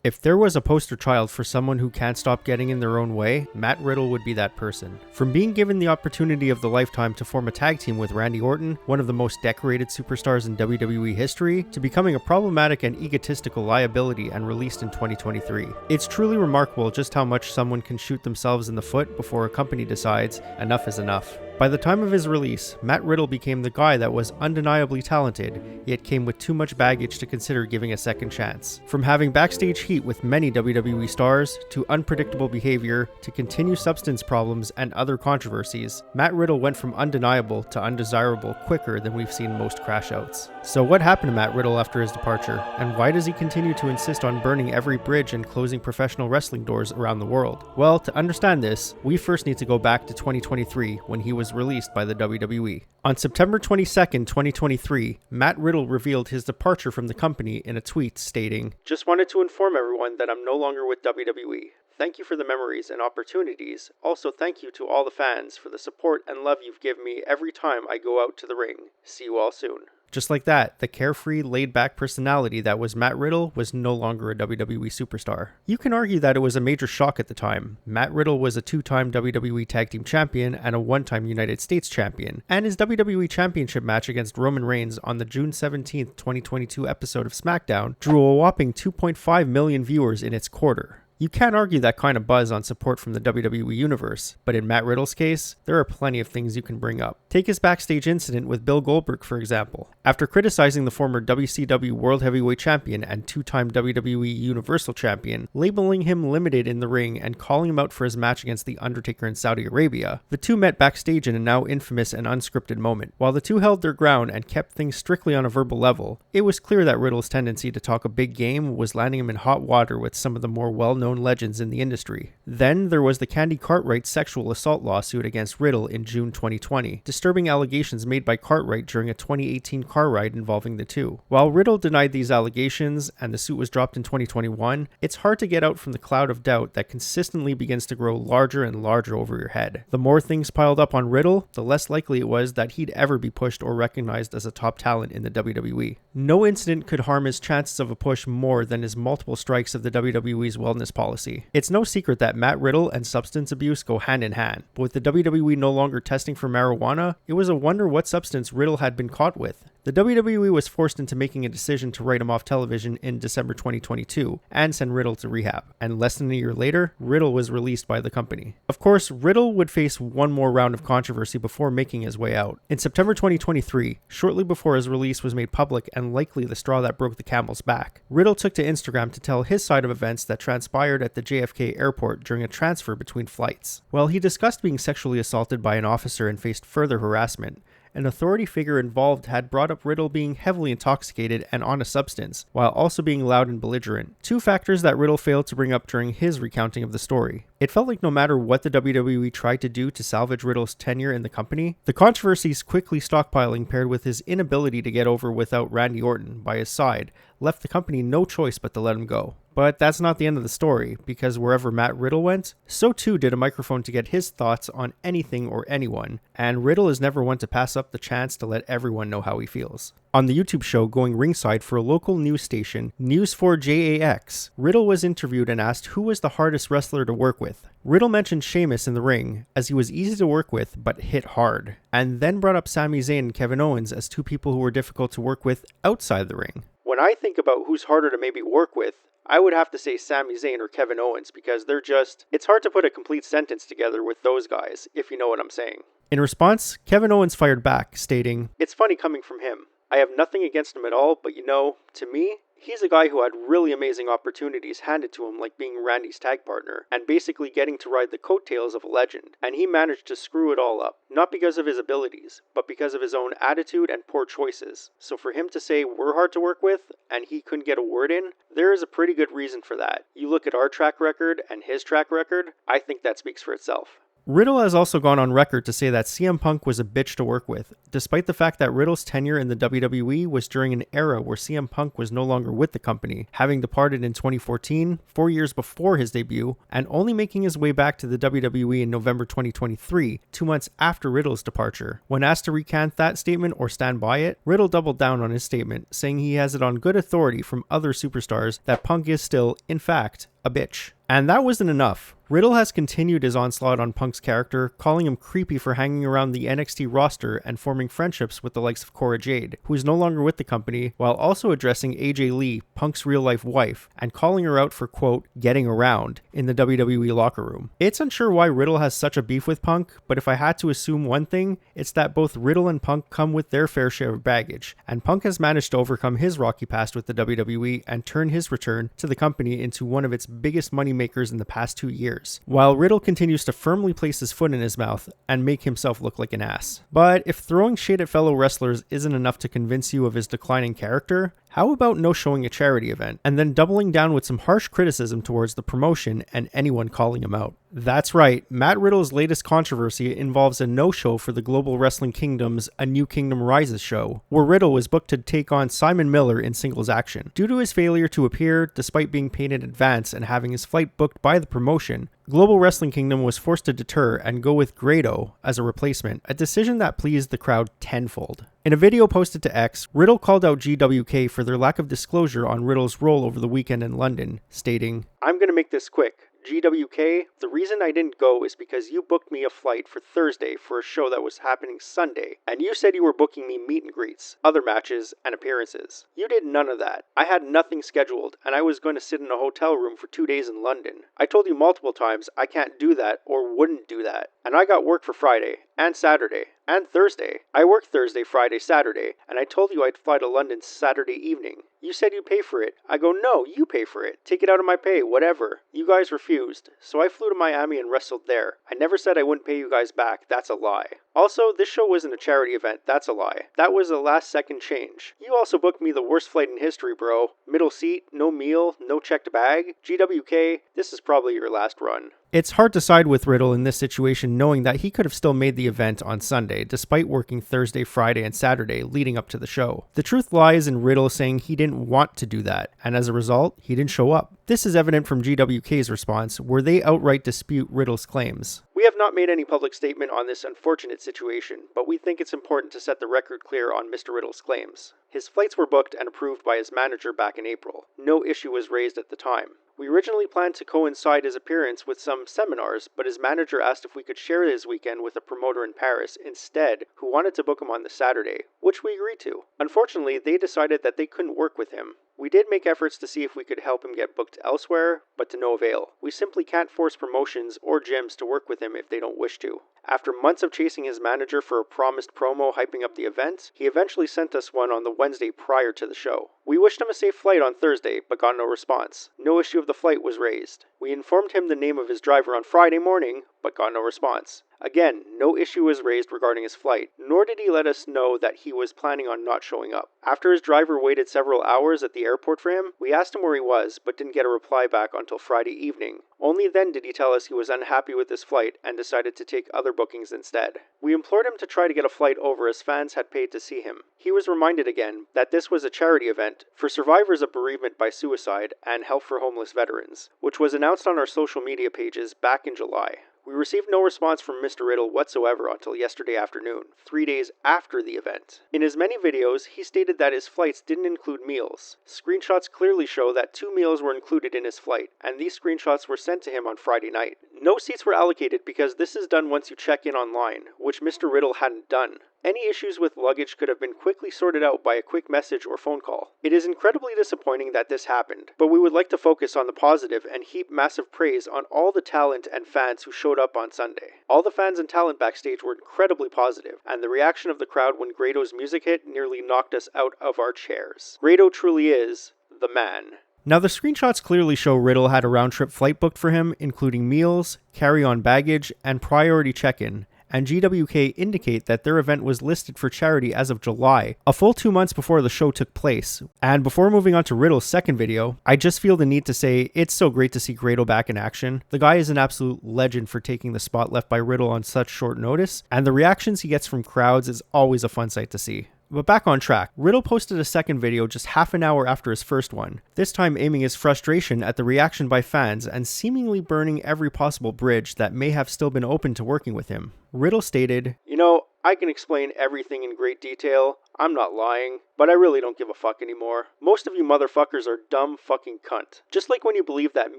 If there was a poster child for someone who can't stop getting in their own way, Matt Riddle would be that person. From being given the opportunity of the lifetime to form a tag team with Randy Orton, one of the most decorated superstars in WWE history, to becoming a problematic and egotistical liability and released in 2023. It's truly remarkable just how much someone can shoot themselves in the foot before a company decides enough is enough. By the time of his release, Matt Riddle became the guy that was undeniably talented, yet came with too much baggage to consider giving a second chance. From having backstage heat with many WWE stars, to unpredictable behavior, to continued substance problems and other controversies, Matt Riddle went from undeniable to undesirable quicker than we've seen most crash outs. So what happened to Matt Riddle after his departure, and why does he continue to insist on burning every bridge and closing professional wrestling doors around the world? Well, to understand this, we first need to go back to 2023 when he was released by the WWE. On September 22nd, 2023, Matt Riddle revealed his departure from the company in a tweet stating, "Just wanted to inform everyone that I'm no longer with WWE. Thank you for the memories and opportunities. Also, thank you to all the fans for the support and love you've given me every time I go out to the ring. See you all soon." Just like that, the carefree, laid-back personality that was Matt Riddle was no longer a WWE superstar. You can argue that it was a major shock at the time. Matt Riddle was a two-time WWE Tag Team Champion and a one-time United States Champion, and his WWE Championship match against Roman Reigns on the June 17th, 2022 episode of SmackDown drew a whopping 2.5 million viewers in its quarter. You can't argue that kind of buzz on support from the WWE Universe, but in Matt Riddle's case, there are plenty of things you can bring up. Take his backstage incident with Bill Goldberg, for example. After criticizing the former WCW World Heavyweight Champion and two-time WWE Universal Champion, labeling him limited in the ring and calling him out for his match against The Undertaker in Saudi Arabia, the two met backstage in a now infamous and unscripted moment. While the two held their ground and kept things strictly on a verbal level, it was clear that Riddle's tendency to talk a big game was landing him in hot water with some of the more well-known legends in the industry. Then there was the Candy Cartwright sexual assault lawsuit against Riddle in June 2020, disturbing allegations made by Cartwright during a 2018 car ride involving the two. While Riddle denied these allegations and the suit was dropped in 2021, it's hard to get out from the cloud of doubt that consistently begins to grow larger and larger over your head. The more things piled up on Riddle, the less likely it was that he'd ever be pushed or recognized as a top talent in the WWE. No incident could harm his chances of a push more than his multiple strikes of the WWE's wellness policy. It's no secret that Matt Riddle and substance abuse go hand in hand, but with the WWE no longer testing for marijuana, it was a wonder what substance Riddle had been caught with. The WWE was forced into making a decision to write him off television in December 2022 and send Riddle to rehab, and less than a year later, Riddle was released by the company. Of course, Riddle would face one more round of controversy before making his way out. In September 2023, shortly before his release was made public and likely the straw that broke the camel's back, Riddle took to Instagram to tell his side of events that transpired at the JFK airport during a transfer between flights. While he discussed being sexually assaulted by an officer and faced further harassment, an authority figure involved had brought up Riddle being heavily intoxicated and on a substance, while also being loud and belligerent, two factors that Riddle failed to bring up during his recounting of the story. It felt like no matter what the WWE tried to do to salvage Riddle's tenure in the company, the controversies quickly stockpiling paired with his inability to get over without Randy Orton by his side left the company no choice but to let him go. But that's not the end of the story, because wherever Matt Riddle went, so too did a microphone to get his thoughts on anything or anyone, and Riddle is never one to pass up the chance to let everyone know how he feels. On the YouTube show Going Ringside for a local news station, News4JAX, Riddle was interviewed and asked who was the hardest wrestler to work with. Riddle mentioned Sheamus in the ring, as he was easy to work with but hit hard, and then brought up Sami Zayn and Kevin Owens as two people who were difficult to work with outside the ring. When I think about who's harder to maybe work with, I would have to say Sami Zayn or Kevin Owens, because it's hard to put a complete sentence together with those guys, if you know what I'm saying. In response, Kevin Owens fired back, stating, "It's funny coming from him. I have nothing against him at all, but to me, he's a guy who had really amazing opportunities handed to him, like being Randy's tag partner, and basically getting to ride the coattails of a legend, and he managed to screw it all up, not because of his abilities, but because of his own attitude and poor choices. So for him to say we're hard to work with, and he couldn't get a word in, there is a pretty good reason for that. You look at our track record and his track record, I think that speaks for itself." Riddle has also gone on record to say that CM Punk was a bitch to work with, despite the fact that Riddle's tenure in the WWE was during an era where CM Punk was no longer with the company, having departed in 2014, 4 years before his debut, and only making his way back to the WWE in November 2023, 2 months after Riddle's departure. When asked to recant that statement or stand by it, Riddle doubled down on his statement, saying he has it on good authority from other superstars that Punk is still, in fact, a bitch. And that wasn't enough. Riddle has continued his onslaught on Punk's character, calling him creepy for hanging around the NXT roster and forming friendships with the likes of Cora Jade, who is no longer with the company, while also addressing AJ Lee, Punk's real-life wife, and calling her out for, quote, getting around in the WWE locker room. It's unsure why Riddle has such a beef with Punk, but if I had to assume one thing, it's that both Riddle and Punk come with their fair share of baggage, and Punk has managed to overcome his rocky past with the WWE and turn his return to the company into one of its biggest moneymakers in the past 2 years, while Riddle continues to firmly place his foot in his mouth and make himself look like an ass. But if throwing shade at fellow wrestlers isn't enough to convince you of his declining character, how about no showing a charity event, and then doubling down with some harsh criticism towards the promotion and anyone calling him out? That's right, Matt Riddle's latest controversy involves a no-show for the Global Wrestling Kingdom's A New Kingdom Rises show, where Riddle was booked to take on Simon Miller in singles action. Due to his failure to appear, despite being paid in advance and having his flight booked by the promotion, Global Wrestling Kingdom was forced to deter and go with Grado as a replacement, a decision that pleased the crowd tenfold. In a video posted to X, Riddle called out GWK for their lack of disclosure on Riddle's role over the weekend in London, stating, "I'm going to make this quick. GWK, the reason I didn't go is because you booked me a flight for Thursday for a show that was happening Sunday, and you said you were booking me meet and greets, other matches, and appearances. You did none of that. I had nothing scheduled, and I was going to sit in a hotel room for 2 days in London. I told you multiple times I can't do that or wouldn't do that, and I got work for Friday, and Saturday, and Thursday. I worked Thursday, Friday, Saturday, and I told you I'd fly to London Saturday evening. You said you'd pay for it. I go, no, you pay for it. Take it out of my pay, whatever. You guys refused, so I flew to Miami and wrestled there. I never said I wouldn't pay you guys back. That's a lie. Also, this show wasn't a charity event. That's a lie. That was a last-second change. You also booked me the worst flight in history, bro. Middle seat, no meal, no checked bag. GWK, this is probably your last run." It's hard to side with Riddle in this situation, knowing that he could have still made the event on Sunday, despite working Thursday, Friday, and Saturday leading up to the show. The truth lies in Riddle saying he didn't want to do that, and as a result, he didn't show up. This is evident from GWK's response, where they outright dispute Riddle's claims. "We have not made any public statement on this unfortunate situation, but we think it's important to set the record clear on Mr. Riddle's claims. His flights were booked and approved by his manager back in April. No issue was raised at the time. We originally planned to coincide his appearance with some seminars, but his manager asked if we could share his weekend with a promoter in Paris instead, who wanted to book him on the Saturday, which we agreed to. Unfortunately, they decided that they couldn't work with him. We did make efforts to see if we could help him get booked elsewhere, but to no avail. We simply can't force promotions or gyms to work with him if they don't wish to. After months of chasing his manager for a promised promo hyping up the event, he eventually sent us one on the Wednesday prior to the show. We wished him a safe flight on Thursday, but got no response. No issue of the flight was raised. We informed him the name of his driver on Friday morning, but got no response. Again, no issue was raised regarding his flight, nor did he let us know that he was planning on not showing up. After his driver waited several hours at the airport for him, we asked him where he was, but didn't get a reply back until Friday evening. Only then did he tell us he was unhappy with his flight and decided to take other bookings instead. We implored him to try to get a flight over as fans had paid to see him. He was reminded again that this was a charity event for survivors of bereavement by suicide and help for homeless veterans, which was announced on our social media pages back in July. We received no response from Mr. Riddle whatsoever until yesterday afternoon, 3 days after the event. In his many videos, he stated that his flights didn't include meals. Screenshots clearly show that 2 meals were included in his flight, and these screenshots were sent to him on Friday night. No seats were allocated because this is done once you check in online, which Mr. Riddle hadn't done. Any issues with luggage could have been quickly sorted out by a quick message or phone call. It is incredibly disappointing that this happened, but we would like to focus on the positive and heap massive praise on all the talent and fans who showed up on Sunday. All the fans and talent backstage were incredibly positive, and the reaction of the crowd when Grado's music hit nearly knocked us out of our chairs. Grado truly is the man." Now, the screenshots clearly show Riddle had a round-trip flight booked for him, including meals, carry-on baggage, and priority check-in, and GWK indicate that their event was listed for charity as of July, a full 2 months before the show took place. And before moving on to Riddle's second video, I just feel the need to say it's so great to see Grado back in action. The guy is an absolute legend for taking the spot left by Riddle on such short notice, and the reactions he gets from crowds is always a fun sight to see. But back on track, Riddle posted a second video just half an hour after his first one, this time aiming his frustration at the reaction by fans and seemingly burning every possible bridge that may have still been open to working with him. Riddle stated, "You know, I can explain everything in great detail, I'm not lying, but I really don't give a fuck anymore. Most of you motherfuckers are dumb fucking cunt. Just like when you believe that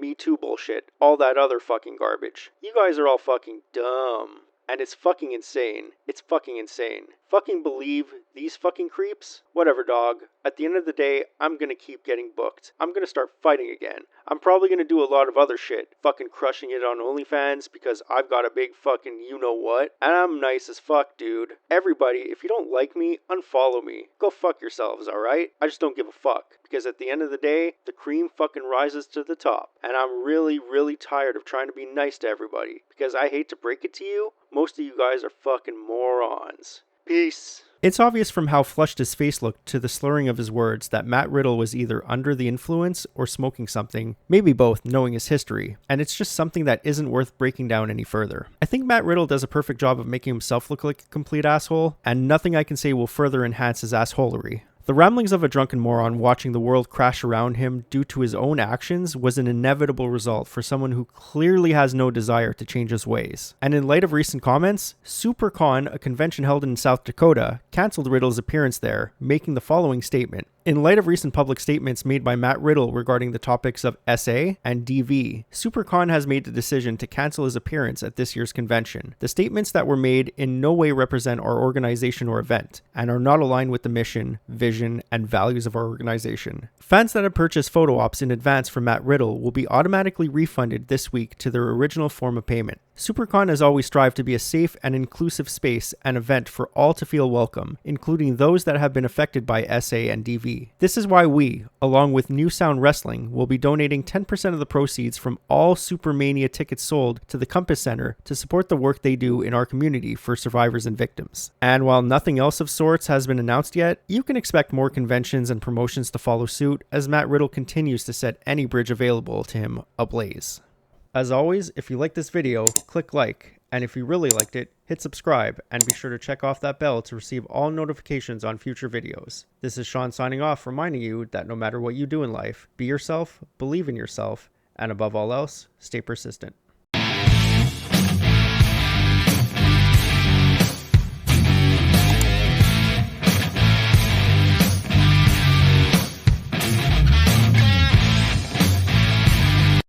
Me Too bullshit, all that other fucking garbage. You guys are all fucking dumb. And it's fucking insane. It's fucking insane. Fucking believe these fucking creeps? Whatever, dog. At the end of the day, I'm gonna keep getting booked. I'm gonna start fighting again. I'm probably gonna do a lot of other shit. Fucking crushing it on OnlyFans because I've got a big fucking you-know-what. And I'm nice as fuck, dude. Everybody, if you don't like me, unfollow me. Go fuck yourselves, alright? I just don't give a fuck. Because at the end of the day, the cream fucking rises to the top. And I'm really, really tired of trying to be nice to everybody. Because I hate to break it to you, most of you guys are fucking morons. Peace." It's obvious from how flushed his face looked to the slurring of his words that Matt Riddle was either under the influence or smoking something, maybe both, knowing his history, and it's just something that isn't worth breaking down any further. I think Matt Riddle does a perfect job of making himself look like a complete asshole, and nothing I can say will further enhance his assholery. The ramblings of a drunken moron watching the world crash around him due to his own actions was an inevitable result for someone who clearly has no desire to change his ways. And in light of recent comments, SiouxperCon, a convention held in South Dakota, cancelled Riddle's appearance there, making the following statement. In light of recent public statements made by Matt Riddle regarding the topics of SA and DV, SiouxperCon has made the decision to cancel his appearance at this year's convention. The statements that were made in no way represent our organization or event, and are not aligned with the mission, vision, and values of our organization. Fans that have purchased photo ops in advance from Matt Riddle will be automatically refunded this week to their original form of payment. SiouxperCon has always strived to be a safe and inclusive space and event for all to feel welcome, including those that have been affected by SA and DV. This is why we, along with New Sound Wrestling, will be donating 10% of the proceeds from all Supermania tickets sold to the Compass Center to support the work they do in our community for survivors and victims. And while nothing else of sorts has been announced yet, you can expect more conventions and promotions to follow suit as Matt Riddle continues to set any bridge available to him ablaze. As always, if you like this video, click like, and if you really liked it, hit subscribe, and be sure to check off that bell to receive all notifications on future videos. This is Sean signing off, reminding you that no matter what you do in life, be yourself, believe in yourself, and above all else, stay persistent.